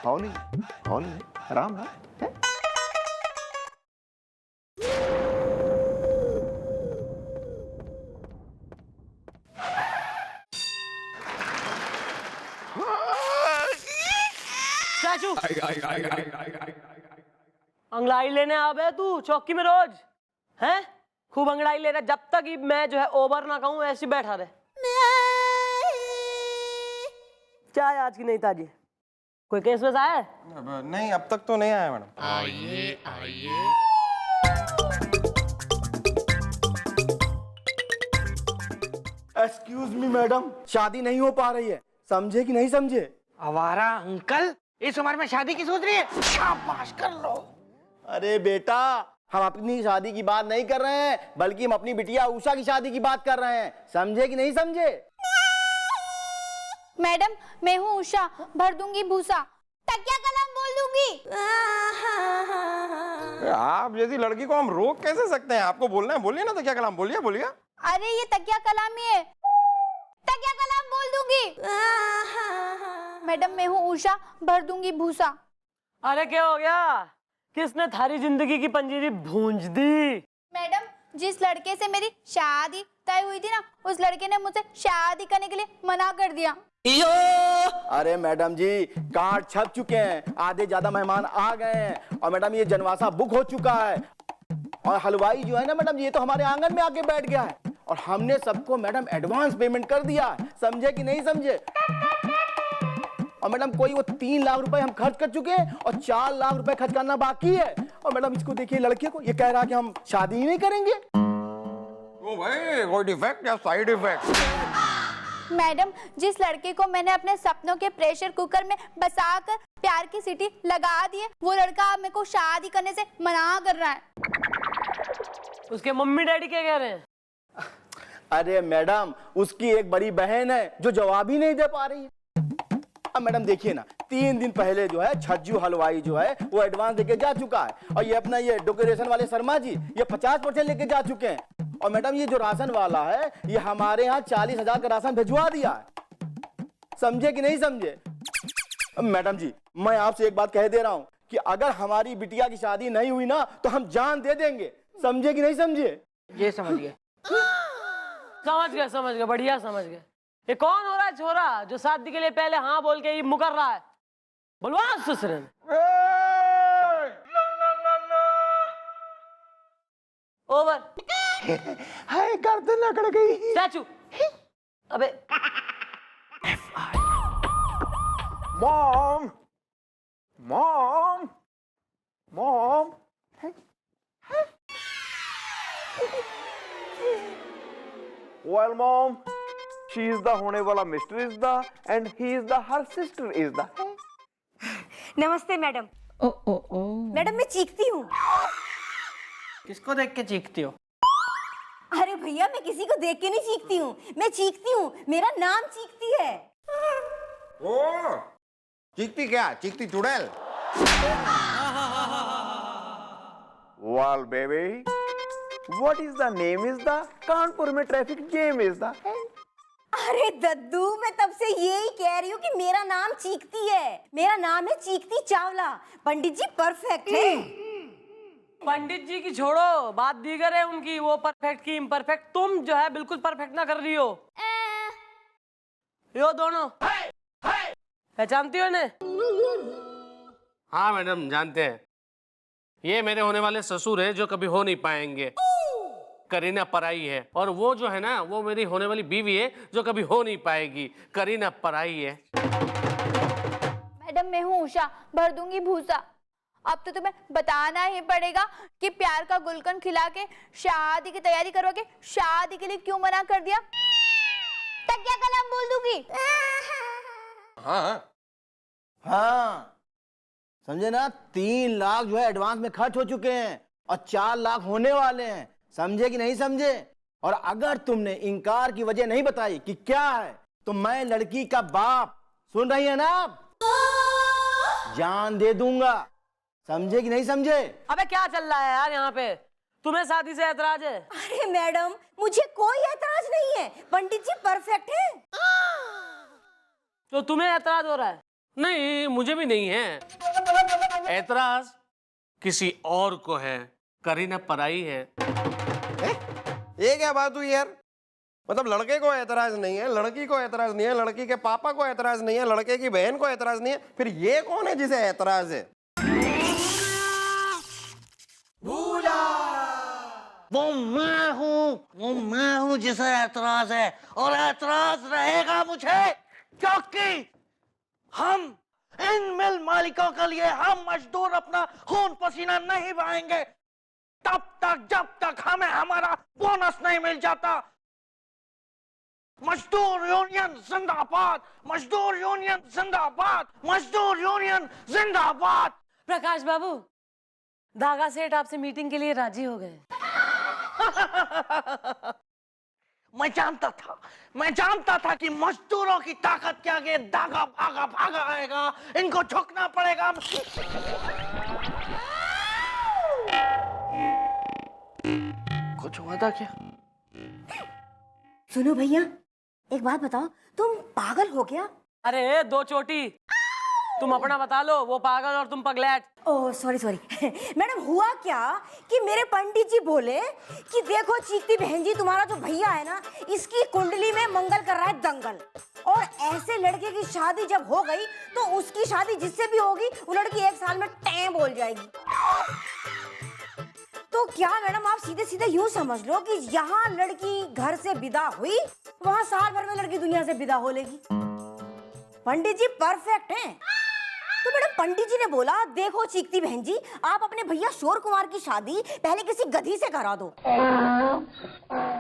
हौली हौली, आराम है? चाचू अंगड़ाई लेने आ बे तू चौकी में रोज हैं? खूब अंगड़ाई ले रहा, जब तक ही मैं जो है ओवर ना कहूं ऐसे बैठा रहे। चाय आज की नहीं ताजी। कोई केस वैसा है? नहीं, अब तक तो नहीं आया मैडम। आइए आइए। एक्सक्यूज मी मैडम, शादी नहीं हो पा रही है, समझे कि नहीं समझे? आवारा अंकल, इस उम्र में शादी की सोच रही है? शाबाश कर लो। अरे बेटा, हम अपनी शादी की बात नहीं कर रहे हैं, बल्कि हम अपनी बिटिया उषा की शादी की बात कर रहे हैं, समझे कि नहीं समझे? मैडम, मैं हूँ उषा, भर दूंगी भूसा, तकिया कलम बोल दूंगी। आप जैसी लड़की को हम रोक कैसे सकते हैं? आपको बोलना है, बोलिए ना। तो क्या कलाम, बोलिए बोलिए। अरे ये तकिया कलाम ही है, तकिया कलाम बोल दूंगी। मैडम, मैं हूँ उषा, भर दूंगी भूसा। अरे क्या हो गया? किसने थारी जिंदगी की पंजीरी भूंज दी? मैडम, जिस लड़के से मेरी शादी तय हुई थी ना, उस लड़के ने मुझसे शादी करने के लिए मना कर दिया। अरे मैडम जी, कार्ड छप चुके हैं, आधे ज्यादा मेहमान आ गए हैं, और मैडम ये जनवासा बुक हो चुका है, और हलवाई जो है ना मैडम, ये तो हमारे आंगन में आके बैठ गया है, और हमने सबको मैडम एडवांस पेमेंट कर दिया है, समझे कि नहीं समझे? और मैडम कोई वो 3 लाख रुपए हम खर्च कर चुके हैं, और 4 लाख रुपए खर्च करना बाकी है। और मैडम इसको देखिए, लड़के को ये कह रहा है कि हम शादी ही नहीं करेंगे। ओ भाई, कोई डिफेक्ट या साइड इफेक्ट? मैडम, जिस लड़के को मैंने अपने सपनों के प्रेशर कुकर में बसाकर प्यार की सीटी लगा दी है, वो लड़का अब मेरे को शादी करने से मना कर रहा है। उसके मम्मी डैडी क्या कह रहे हैं? अरे मैडम, उसकी एक बड़ी बहन है जो जवाब ही नहीं दे पा रही है। अब मैडम देखिए ना, 3 दिन पहले जो है छज्जू हलवाई जो है वो एडवांस देके जा चुका है, और ये अपना ये डेकोरेशन वाले शर्मा जी ये 50% लेके जा चुके हैं, और मैडम ये जो राशन वाला है ये हमारे यहाँ 40,000 का राशन भिजवा दिया है, समझे कि नहीं समझे? मैडम जी, मैं आपसे एक बात कह दे रहा हूँ कि अगर हमारी बिटिया की शादी नहीं हुई ना, तो हम जान दे देंगे, समझे कि नहीं समझे? ये समझ गए। समझ गए, बढ़िया समझ गए। ये कौन हो रहा है छोरा जो शादी के लिए पहले हाँ बोल के ही मुकर रहा है? बुलवा ससुर ने। ओवर। हाय, गर्दन अकड़ गई। चाचू, अबे mom mom mom. Well, mom, she is the होने वाला Mr. is the and he is the her sister is the। नमस्ते मैडम। ओ ओ ओ। मैडम, मैं चीखती हूँ। किसको देख के चीखती हो? अरे भैया, मैं किसी को देख के नहीं चीखती हूँ, मैं चीखती हूँ, मेरा नाम चीखती है। ओ, चीखती क्या? चीखती चुड़ैल। Well, baby, what is the name is the Kanpur में ट्रैफिक जैम is the। अरे दद्दू, मैं तब से यही कह रही हूँ कि मेरा नाम चीखती है, मेरा नाम है चीखती चावला। पंडित जी परफेक्ट है। पंडित जी की छोड़ो, बात दीगर है उनकी, वो परफेक्ट की इम्परफेक्ट, तुम जो है बिल्कुल परफेक्ट ना कर रही हो। यो दोनों पहचानती हो इन्हें? हाँ मैडम, जानते हैं। ये मेरे होने वाले ससुर है जो कभी हो नहीं पाएंगे। करीना पराई है, और वो जो है ना, वो मेरी होने वाली बीवी है जो कभी हो नहीं पाएगी। करीना पराई है। मैडम, मैं हूँ उषा, भर दूंगी भूसा। अब तो तुम्हें बताना ही पड़ेगा कि प्यार का गुलकंद खिला के शादी की तैयारी करवा के शादी के लिए क्यों मना कर दिया। तकिया कलाम बोल दूंगी। हाँ हाँ, समझे ना? 3 लाख जो है एडवांस में खर्च हो चुके हैं, और 4 लाख होने वाले हैं, समझे कि नहीं समझे? और अगर तुमने इनकार की वजह नहीं बताई कि क्या है, तो मैं लड़की का बाप, सुन रही है ना आप, जान दे दूंगा, समझे कि नहीं समझे? अबे क्या चल रहा है यार यहाँ पे? तुम्हें शादी से ऐतराज है? अरे मैडम, मुझे कोई ऐतराज नहीं है, पंडित जी परफेक्ट है। तो तुम्हें ऐतराज हो रहा है? नहीं, मुझे भी नहीं है। ऐतराज किसी और को है, करीना पराई है। ये क्या बात हुई यार? मतलब लड़के को ऐतराज नहीं है, लड़की को ऐतराज नहीं है, लड़की के पापा को ऐतराज नहीं है, लड़के की बहन को ऐतराज नहीं है, फिर ये कौन है जिसे ऐतराज है? वो मैं हूँ जिसे ऐतराज है, और ऐतराज रहेगा मुझे, क्योंकि हम इन मिल मालिकों के लिए हम मजदूर अपना खून पसीना नहीं बहाएंगे तब तक जब तक हमें हमारा बोनस नहीं मिल जाता। मजदूर यूनियन जिंदाबाद, मजदूर यूनियन जिंदाबाद, मजदूर यूनियन जिंदाबाद। प्रकाश बाबू, धागा सेठ आपसे मीटिंग के लिए राजी हो गए। मैं जानता था कि मजदूरों की ताकत के आगे धागा भागा भागा आएगा, इनको झुकना पड़ेगा। कुछ हुआ था क्या? सुनो भैया, एक बात बताओ, तुम पागल हो क्या? अरे दो चोटी, तुम अपना बता लो, वो पागल और तुम पगलैट। ओह सॉरी मैडम, हुआ क्या कि मेरे पंडित जी बोले कि देखो चीकती बहन जी, तुम्हारा जो भैया है ना, इसकी कुंडली में मंगल कर रहा है दंगल, और ऐसे लड़के की शादी जब हो गई तो उसकी शादी जिससे भी होगी वो लड़की 1 साल में टैं बोल जाएगी। तो क्या मैडम, आप सीधे सीधे यूं समझ लो कि यहाँ लड़की घर से विदा हुई, वहाँ साल भर में लड़की दुनिया से विदा हो लेगी। पंडित जी परफेक्ट हैं। तो मैडम पंडित जी ने बोला, देखो चीकती बहन जी, आप अपने भैया शोर कुमार की शादी पहले किसी गधी से करा दो,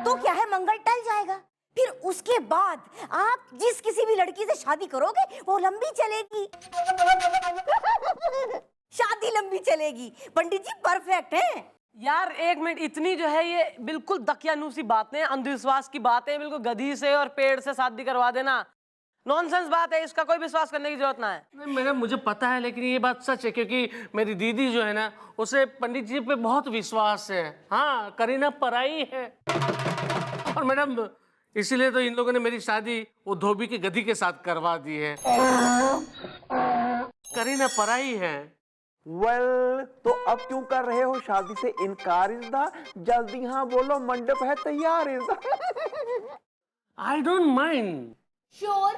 तो क्या है, मंगल टल जाएगा। फिर उसके बाद आप जिस किसी भी लड़की से शादी करोगे वो लंबी चलेगी, शादी लंबी चलेगी। पंडित जी परफेक्ट हैं। यार एक मिनट, इतनी जो है ये बिल्कुल दकियानूसी बातें, अंधविश्वास की बातें, बिल्कुल गधी से और पेड़ से शादी करवा देना नॉनसेंस बात है, इसका कोई विश्वास करने की जरूरत ना है। नहीं मैडम, मुझे पता है, लेकिन ये बात सच है क्योंकि मेरी दीदी जो है ना, उसे पंडित जी पे बहुत विश्वास है। हाँ, करीना पराई है। और मैडम इसीलिए तो इन लोगों ने मेरी शादी वो धोबी के गधी के साथ करवा दी है। करीना पराई है। वेल, तो अब क्यों कर रहे हो शादी से इनकार? इज़दा जल्दी हाँ बोलो, मंडप है तैयार। इज़दा आई डोंट माइंड। श्योर,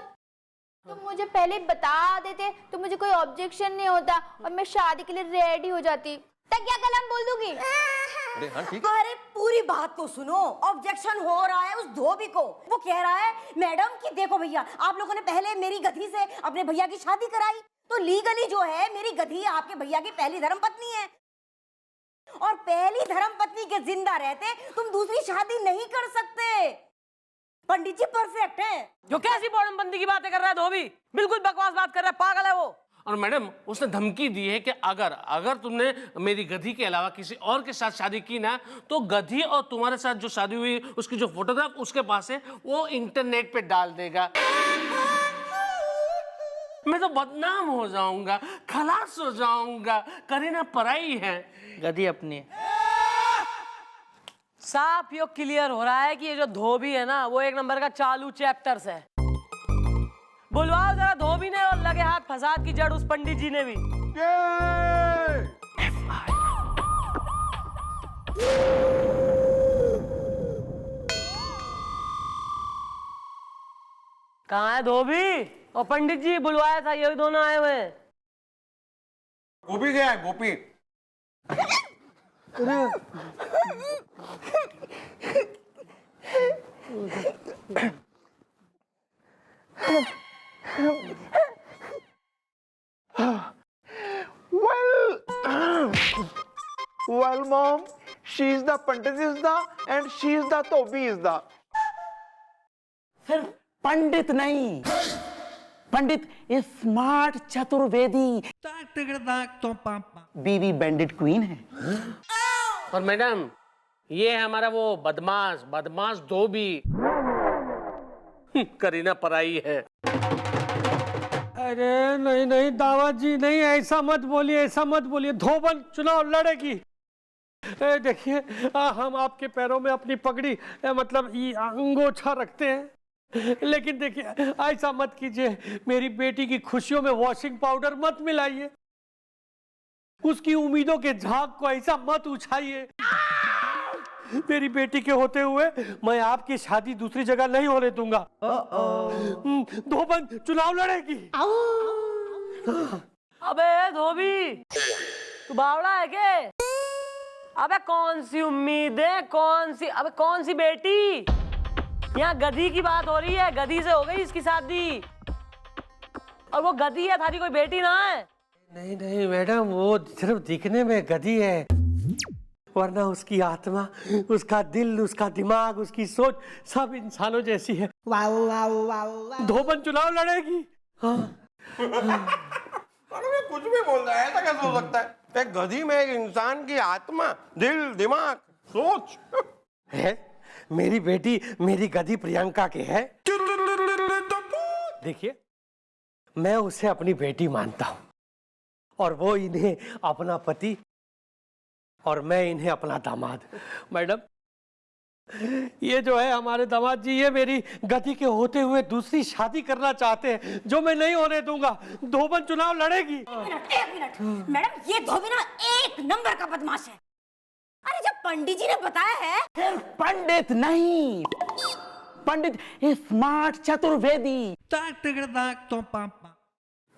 तुम मुझे पहले बता देते तो मुझे कोई ऑब्जेक्शन नहीं होता और मैं शादी के लिए रेडी हो जाती। तक क्या कलम बोल दूंगी। अरे हाँ ठीक है। अरे पूरी बात तो सुनो। ऑब्जेक्शन हो रहा है उस धोबी को। वो कह रहा है मैडम कि देखो भैया, आप लोगों ने पहले मेरी गधी से अपने भैया की शादी कराई, तो लीगली जो है मेरी गधी आपके भैया की पहली धर्मपत्नी है, और पहली धर्मपत्नी के जिंदा रहते तुम दूसरी शादी नहीं कर सकते। पंडित जी परफेक्ट है। जो कैसी बॉडमबंदी की बातें कर रहा है धोबी, बिल्कुल बकवास बात कर रहा है, पागल है वो। और मैडम उसने धमकी दी है कि अगर तुमने मेरी गधी के अलावा किसी और के साथ शादी की ना, तो गधी और तुम्हारे साथ जो शादी हुई उसकी जो फोटोग्राफ उसके पास है वो इंटरनेट पे डाल देगा। मैं तो बदनाम हो जाऊंगा, खलास हो जाऊंगा। करीना पराई है, गधी अपनी। साफ यो क्लियर हो रहा है कि ये जो धोबी है ना, वो एक नंबर का चालू चैप्टर्स है। बुलवाओ जरा धोबी ने, और लगे हाथ फसाद की जड़ उस पंडित जी ने भी। कहाँ है धोबी? और पंडित जी बुलवाया था, ये दोनों आए हुए हैं। गोपी गया है, गोपी। Well, mom, she is the Pandit Izda and she is the Tobi Izda. सिर्फ पंडित नहीं, पंडित स्मार्ट चतुर्वेदी बीवी बैंडिट क्वीन है। और मैडम ये है हमारा वो बदमाश धोबी। करीना पराई है। अरे नहीं दावा जी, नहीं ऐसा मत बोलिए, ऐसा मत बोलिए। धोबन चुनाव लड़ेगी। देखिए हम आपके पैरों में अपनी पगड़ी मतलब ये अंगोछा रखते हैं, लेकिन देखिए ऐसा मत कीजिए, मेरी बेटी की खुशियों में वॉशिंग पाउडर मत मिलाइए, उसकी उम्मीदों के झाग को ऐसा मत उछाइए। मेरी बेटी के होते हुए मैं आपकी शादी दूसरी जगह नहीं होने दूंगा। धोबन चुनाव लड़ेगी। अबे धोबी, तू बावड़ा है क्या? अबे कौन सी उम्मीदें, कौन सी बेटी? यहाँ गधी की बात हो रही है, गधी से हो गई इसकी शादी, और वो गधी है, थारी कोई बेटी ना है। नहीं नहीं मैडम, वो सिर्फ दिखने में गधी है, वरना उसकी आत्मा, उसका दिल, उसका दिमाग, उसकी सोच सब इंसानों जैसी है। धोबन चुनाव लड़ेगी। हाँ। अरे मैं कुछ भी बोल रहा है, ऐसा कैसे हो सकता है? एक गधी में एक इंसान की आत्मा, दिल, दिमाग, सोच है। मेरी बेटी मेरी गधी प्रियंका के है। देखिए, मैं उसे अपनी बेटी मानता हूं, और वो इन्हें अपना पति, और मैं इन्हें अपना दामाद। मैडम, ये जो है हमारे दामाद जी, ये मेरी गति के होते हुए दूसरी शादी करना चाहते हैं, जो मैं नहीं होने दूंगा। धोबन चुनाव लड़ेगी। एक मिनट मैडम, ये धोबी ना एक नंबर का बदमाश है। अरे जब पंडित जी ने बताया है। पंडित नहीं, पंडित स्मार्ट चतुर्वेदी,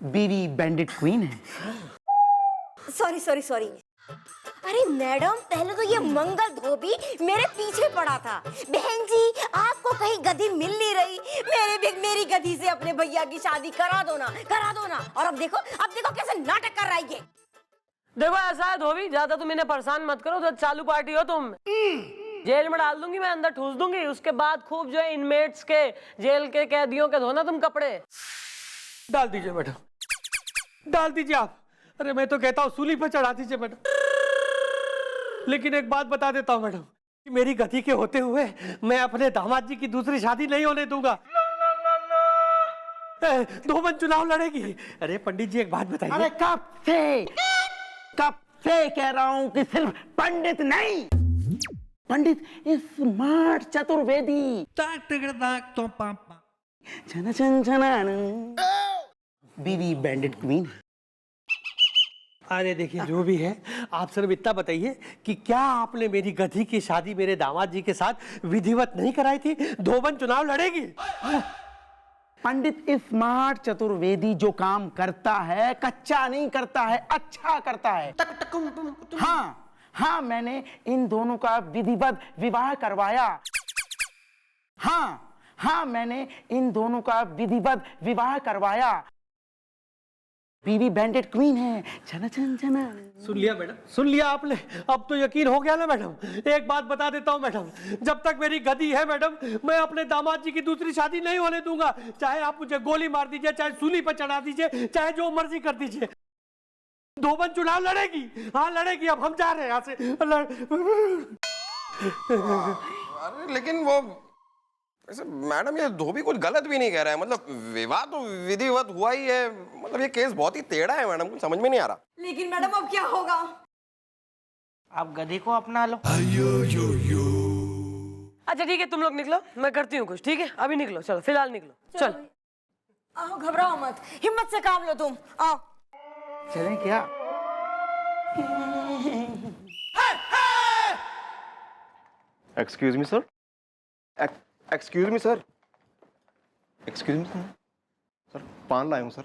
बीवी बैंडिट क्वीन है। सॉरी। अरे मैडम, पहले तो ये मंगल धोबी मेरे पीछे पड़ा था। बहन जी, आपको कहीं गधी मिल नहीं रही, मेरी गधी से अपने भैया की शादी करा दो ना। और अब देखो कैसे नाटक कर रहा है ये। देखो ऐसा है धोबी, ज्यादा तुम इन्हें परेशान मत करो, तो चालू पार्टी हो तुम। जेल में डाल दूंगी मैं, अंदर ठूस दूंगी, उसके बाद खूब जो है इनमेट्स के, जेल के कैदियों के धोना तुम कपड़े। डाल दीजिए मैडम, डाल दीजिए आप। अरे मैं तो कहता हूँ सूली पर चढ़ा दीजिए मैडम। लेकिन एक बात बता देता हूँ मैडम, कि मेरी गति के होते हुए मैं अपने दामाद जी की दूसरी शादी नहीं होने दूंगा। धोबन चुनाव लड़ेगी। अरे पंडित जी, एक बात बताइए। अरे कब से कह रहा हूं कि सिर्फ पंडित नहीं, पंडित स्मार्ट चतुर्वेदी, बीवी बैंडिट क्वीन। अरे देखिए, जो भी है, आप सिर्फ इतना बताइए कि क्या आपने मेरी गधी की शादी मेरे दामाद जी के साथ विधिवत नहीं कराई थी? धोबन चुनाव लड़ेगी। पंडित स्मार्ट चतुर्वेदी जो काम करता है, कच्चा नहीं करता है, अच्छा करता है। हाँ, मैंने इन दोनों का विधिवत विवाह करवाया। हाँ, मैंने इन दोनों का विधिवत विवाह करवाया। बीवी बैंडेड क्वीन है। छना छन छना। सुन लिया मैडम, सुन लिया आपने। अब तो यकीन हो गया ना मैडम। एक बात बता देता हूँ मैडम, जब तक मेरी गदी है मैडम, मैं अपने दामाद जी की दूसरी शादी नहीं होने दूंगा। चाहे आप मुझे गोली मार दीजिए, चाहे सूली पर चढ़ा दीजिए, चाहे जो मर्जी कर दीजिए। धोबन चुनाव लड़ेगी। हाँ लड़ेगी। अब हम जा रहे हैं यहाँ से। अरे लेकिन वो ऐसे मैडम, ये धोबी कुछ गलत भी नहीं कह रहा है। मतलब विवाह तो विधिवत हुआ ही है। मतलब ये केस बहुत ही टेढ़ा है मैडम, कुछ समझ में नहीं आ रहा। लेकिन मैडम अब क्या होगा? आप गधी को अपना लो। अच्छा ठीक है, तुम लोग निकलो, मैं करती हूँ कुछ। ठीक है, अभी निकलो, चलो फिलहाल निकलो। चल आओ, घबराओ मत, हिम्मत से काम लो तुम। आओ चलें क्या? Excuse me sir, excuse me sir, excuse me sir, पान लाया हूँ सर।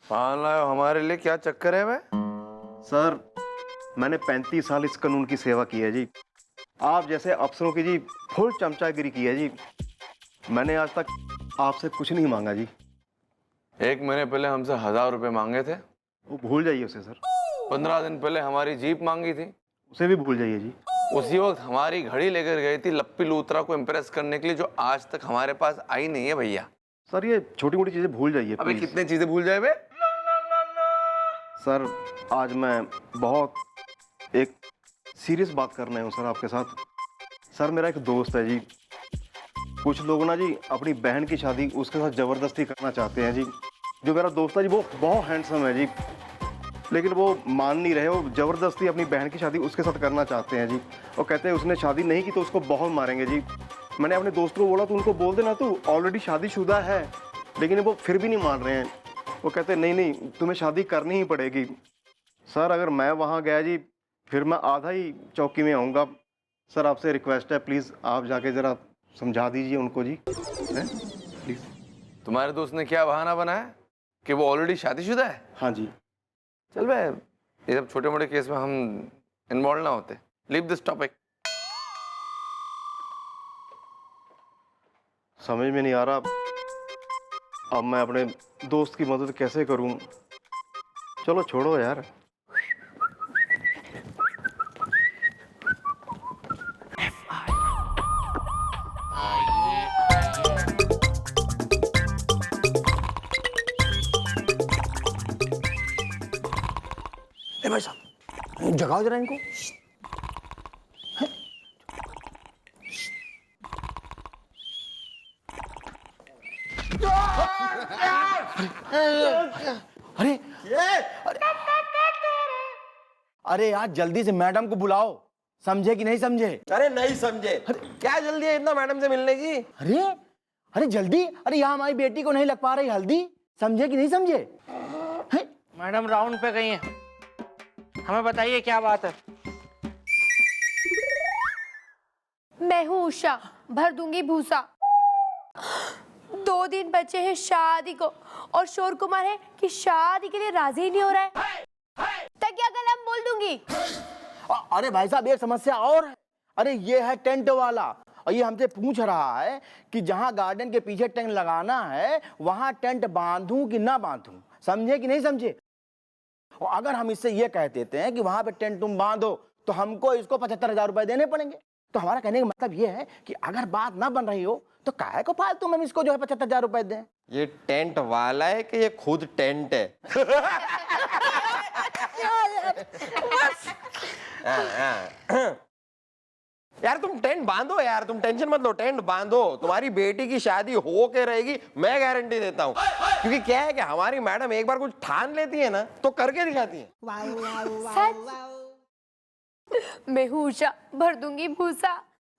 पान लाए हो हमारे लिए? क्या चक्कर है? मैं सर, मैंने 35 साल इस कानून की सेवा की है जी। आप जैसे अफसरों की जी फुल चमचागिरी की है जी। मैंने आज तक आपसे कुछ नहीं मांगा जी। 1 महीने पहले हमसे 1000 रुपए मांगे थे, वो भूल जाइए उसे सर। 15 दिन पहले हमारी जीप मांगी थी, उसे भी भूल जाइए जी। उसी वक्त हमारी घड़ी लेकर गई थी लप्पी लूथरा को इम्प्रेस करने के लिए, जो आज तक हमारे पास आई नहीं है भैया। सर ये छोटी मोटी चीजें भूल जाइए। अबे कितने चीजें भूल जाए बे? सर आज मैं बहुत एक सीरियस बात करना हूँ सर आपके साथ। सर मेरा एक दोस्त है जी, कुछ लोग ना जी अपनी बहन की शादी उसके साथ जबरदस्ती करना चाहते हैं जी। जो मेरा दोस्त है जी वो बहुत हैंडसम है जी, लेकिन वो मान नहीं रहे। वो जबरदस्ती अपनी बहन की शादी उसके साथ करना चाहते हैं जी। वो कहते हैं उसने शादी नहीं की तो उसको बहुत मारेंगे जी। मैंने अपने दोस्त को बोला तो उनको बोल देना तू ऑलरेडी शादीशुदा है, लेकिन वो फिर भी नहीं मान रहे हैं। वो कहते हैं नहीं नहीं तुम्हें शादी करनी ही पड़ेगी। सर अगर मैं वहाँ गया जी फिर मैं आधा ही चौकी में आऊँगा। सर आपसे रिक्वेस्ट है प्लीज़ आप जाके ज़रा समझा दीजिए उनको जी, प्लीज़। तुम्हारे दोस्त ने क्या बहाना बनाया कि वो ऑलरेडी शादीशुदा है? हाँ जी। चल भाई, ये सब छोटे मोटे केस में हम इन्वॉल्व ना होते। Leave this topic. समझ में नहीं आ रहा अब मैं अपने दोस्त की मदद कैसे करूं। चलो छोड़ो यार। ए भाई साहब जगाओ जरा इनको। अरे अरे यार जल्दी से मैडम को बुलाओ, समझे कि नहीं समझे? अरे नहीं समझे। क्या जल्दी है इतना मैडम से मिलने की? अरे अरे जल्दी, अरे यहाँ हमारी बेटी को नहीं लग पा रही हल्दी, समझे कि नहीं समझे? मैडम राउंड पे गई हैं, हमें बताइए क्या बात है। मैं हूँ उषा, भर दूंगी भूसा। 2 दिन बचे हैं शादी को और शोर कुमार है कि शादी के लिए राजी ही नहीं हो रहा है। तकिया कलम बोल दूंगी। अरे भाई साहब एक समस्या और है। अरे ये है टेंट वाला और ये हमसे पूछ रहा है कि जहाँ गार्डन के पीछे टेंट लगाना है वहां टेंट बांधूं कि ना बांधूं, समझे कि नहीं समझे? और अगर हम इससे ये कह देते हैं कि वहां पे टेंट तुम बांधो तो हमको इसको 75,000 रुपए देने पड़ेंगे। तो हमारा कहने का मतलब ये है कि अगर बात ना बन रही हो तो काहे को फालतू में हम इसको जो है 75,000 रुपए दें। ये टेंट वाला है कि ये खुद टेंट है? यार तुम टेंट बांधो यार, तुम टेंशन मत लो, टेंट बांधो। तुम्हारी बेटी की शादी हो के रहेगी, मैं गारंटी देता हूँ। क्योंकि क्या है कि हमारी मैडम एक बार कुछ ठान लेती है ना तो करके दिखाती है। मैं हूँ उषा, भर दूंगी भूसा।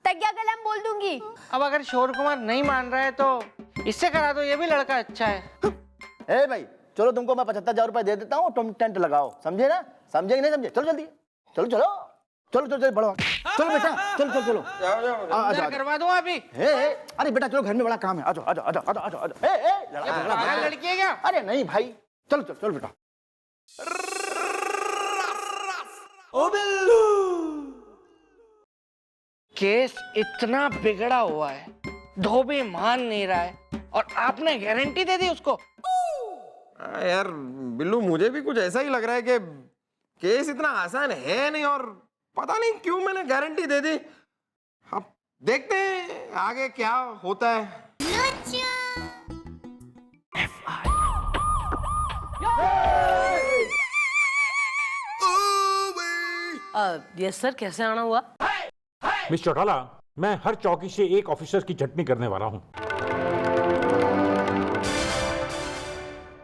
तकिया कलम बोल दूंगी। अब अगर शोर कुमार नहीं मान रहा है तो इससे करा दो, ये भी लड़का अच्छा है। ए भाई चलो तुमको मैं 75,000 रुपए दे देता हूँ, तुम टेंट लगाओ, समझे ना? समझे कि नहीं समझे? चलो जल्दी, चलो चलो चलो चलो बढ़ो, चलो बेटा चलो चलो चलो क्या करवा दूं अभी? अरे बेटा चलो घर में बड़ा काम है, आ जाओ आ जाओ आ जाओ आ जाओ आ जाओ। लड़की है क्या? अरे नहीं भाई चलो चलो चलो बेटा। केस इतना बिगड़ा हुआ है, धोबी मान नहीं रहा है और आपने गारंटी दे दी उसको। यार बिल्लू मुझे भी कुछ ऐसा ही लग रहा है कि केस इतना आसान है नहीं और पता नहीं क्यों मैंने गारंटी दे दी। अब देखते हैं आगे क्या होता है। यस सर, कैसे आना हुआ? मिस चौटाला, मैं हर चौकी से एक ऑफिसर की छटनी करने वाला हूं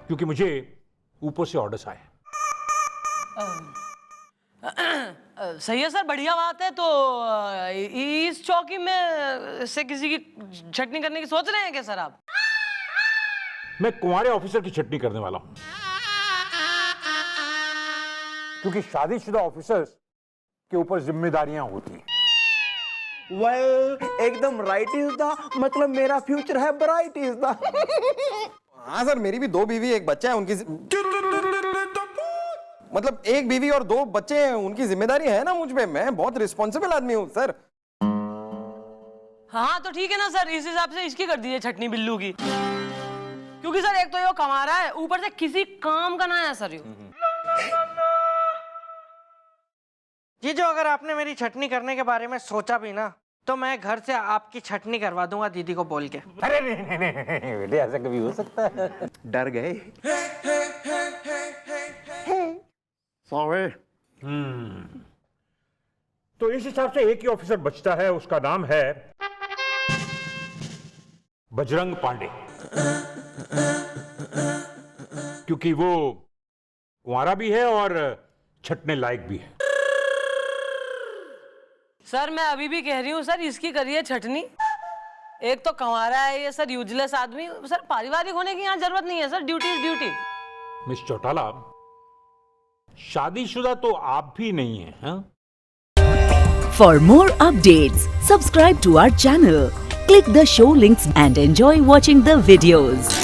क्योंकि मुझे ऊपर से ऑर्डर्स आए। सही है सर, बढ़िया बात है। तो इस चौकी में से किसी की छटनी करने की सोच रहे हैं क्या सर आप? मैं कुंवारे ऑफिसर की छटनी करने वाला हूं क्योंकि शादीशुदा ऑफिसर्स के ऊपर जिम्मेदारियां होती हैं। वेल एकदम राइट इज द, मतलब मेरा फ्यूचर है ब्राइट इज द। हाँ सर, मेरी भी 2 बीवी 1 बच्चा है, उनकी मतलब 1 बीवी और 2 बच्चे हैं, उनकी जिम्मेदारी है ना मुझ पे। मैं बहुत रिस्पॉन्सिबल आदमी हूँ सर। हाँ तो ठीक है ना सर, इस हिसाब से इसकी कर दीजिए छटनी बिल्लू की। क्योंकि सर एक तो ये कमा रहा है, ऊपर से किसी काम का ना है सर ये। जी जो अगर आपने मेरी छटनी करने के बारे में सोचा भी ना तो मैं घर से आपकी छटनी करवा दूंगा दीदी को बोल के। अरे नहीं बेटे, ऐसा कभी हो सकता है? डर गए। तो इस हिसाब से एक ही ऑफिसर बचता है, उसका नाम है बजरंग पांडे, क्योंकि वो कुंवारा भी है और छटने लायक भी है। सर मैं अभी भी कह रही हूँ सर, इसकी करिए छटनी। एक तो कमारा है ये सर, यूजलेस आदमी। सर पारिवारिक होने की यहाँ जरूरत नहीं है sir, duty is duty. Miss Chautala, शादीशुदा तो आप भी नहीं है, हाँ? For more updates, subscribe to our channel, click the show links and enjoy watching the videos.